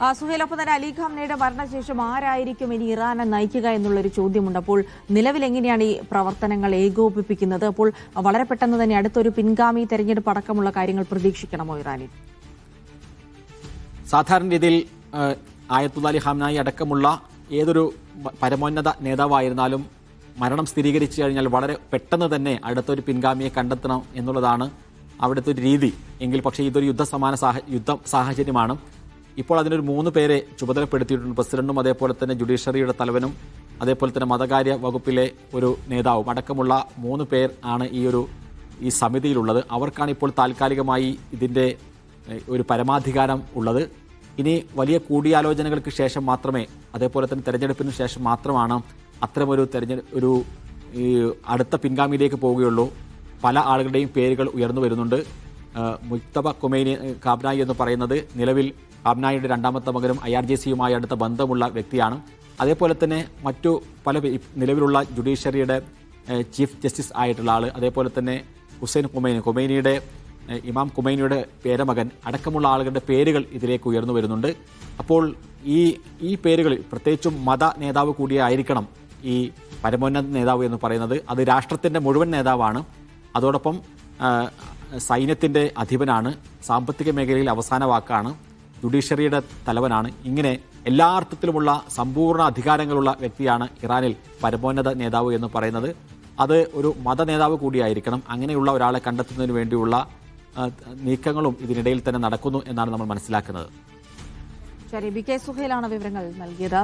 സുഹേൽ, ഒപ്പം തന്നെ അലി ഖാംനയുടെ മരണശേഷം ആരായിരിക്കും ഇനി ഇറാനെ നയിക്കുക എന്നുള്ളൊരു ചോദ്യമുണ്ട്. അപ്പോൾ നിലവിൽ എങ്ങനെയാണ് ഈ പ്രവർത്തനങ്ങൾ ഏകോപിപ്പിക്കുന്നത്? അപ്പോൾ വളരെ പെട്ടെന്ന് തന്നെ അടുത്തൊരു പിൻഗാമി തെരഞ്ഞെടുപ്പ് അടക്കമുള്ള കാര്യങ്ങൾ പ്രതീക്ഷിക്കണമോ ഇറാനിൽ? സാധാരണ രീതിയിൽ ആയത്തുള്ള അലി ഖാംനായി അടക്കമുള്ള ഏതൊരു പരമോന്നത നേതാവായിരുന്നാലും മരണം സ്ഥിരീകരിച്ചു കഴിഞ്ഞാൽ വളരെ പെട്ടെന്ന് തന്നെ അടുത്തൊരു പിൻഗാമിയെ കണ്ടെത്തണം എന്നുള്ളതാണ് അവിടുത്തെ ഒരു രീതി. എങ്കിൽ പക്ഷേ ഇതൊരു യുദ്ധ സാഹചര്യമാണ്. ഇപ്പോൾ അതിനൊരു 3 പേരെ ചുമതലപ്പെടുത്തിയിട്ടുണ്ട്. പ്രസിഡന്റും അതേപോലെ തന്നെ ജുഡീഷ്യറിയുടെ തലവനും അതേപോലെ തന്നെ മതകാര്യ വകുപ്പിലെ ഒരു നേതാവും അടക്കമുള്ള 3 പേർ ആണ് ഈ സമിതിയിലുള്ളത്. അവർക്കാണ് ഇപ്പോൾ താൽക്കാലികമായി ഇതിൻ്റെ ഒരു പരമാധികാരം ഉള്ളത്. ഇനി വലിയ കൂടിയാലോചനകൾക്ക് ശേഷം മാത്രമേ, അതേപോലെ തന്നെ തെരഞ്ഞെടുപ്പിന് ശേഷം മാത്രമാണ് അത്തരമൊരു ഈ അടുത്ത പിൻഗാമിയിലേക്ക് പോവുകയുള്ളൂ. പല ആളുകളുടെയും പേരുകൾ ഉയർന്നു വരുന്നുണ്ട്. മുജ്തബ ഖാംനായി എന്ന് പറയുന്നത് നിലവിൽ ഖാംനായിയുടെ 2ാമത്തെ മകനും IRGCയുമായി അടുത്ത ബന്ധമുള്ള വ്യക്തിയാണ്. അതേപോലെ തന്നെ മറ്റു പല നിലവിലുള്ള ജുഡീഷ്യറിയുടെ ചീഫ് ജസ്റ്റിസ് ആയിട്ടുള്ള ആൾ, അതേപോലെ തന്നെ ഹുസൈൻ ഖുമൈനിയുടെ ഇമാം ഖുമൈനിയുടെ പേരമകൻ അടക്കമുള്ള ആളുകളുടെ പേരുകൾ ഇതിലേക്ക് ഉയർന്നു വരുന്നുണ്ട്. അപ്പോൾ ഈ പേരുകളിൽ പ്രത്യേകിച്ചും മത നേതാവ് കൂടിയായിരിക്കണം ഈ പരമോന്നത നേതാവ് എന്ന് പറയുന്നത്. അത് രാഷ്ട്രത്തിൻ്റെ മുഴുവൻ നേതാവാണ്. അതോടൊപ്പം സൈന്യത്തിൻ്റെ അധിപനാണ്, സാമ്പത്തിക മേഖലയിൽ അവസാന വാക്കാണ്, ജുഡീഷ്യറിയുടെ തലവനാണ്. ഇങ്ങനെ എല്ലാ അർത്ഥത്തിലുമുള്ള സമ്പൂർണ്ണ അധികാരങ്ങളുള്ള വ്യക്തിയാണ് ഇറാനിൽ പരമോന്നത നേതാവ് എന്ന് പറയുന്നത്. അത് ഒരു മത നേതാവ് കൂടിയായിരിക്കണം. അങ്ങനെയുള്ള ഒരാളെ കണ്ടെത്തുന്നതിന് വേണ്ടിയുള്ള നീക്കങ്ങളും ഇതിനിടയിൽ തന്നെ നടക്കുന്നു എന്നാണ് നമ്മൾ മനസ്സിലാക്കുന്നത്. ശരി, BK സുഹേലാണ് വിവരങ്ങൾ നൽകിയത്.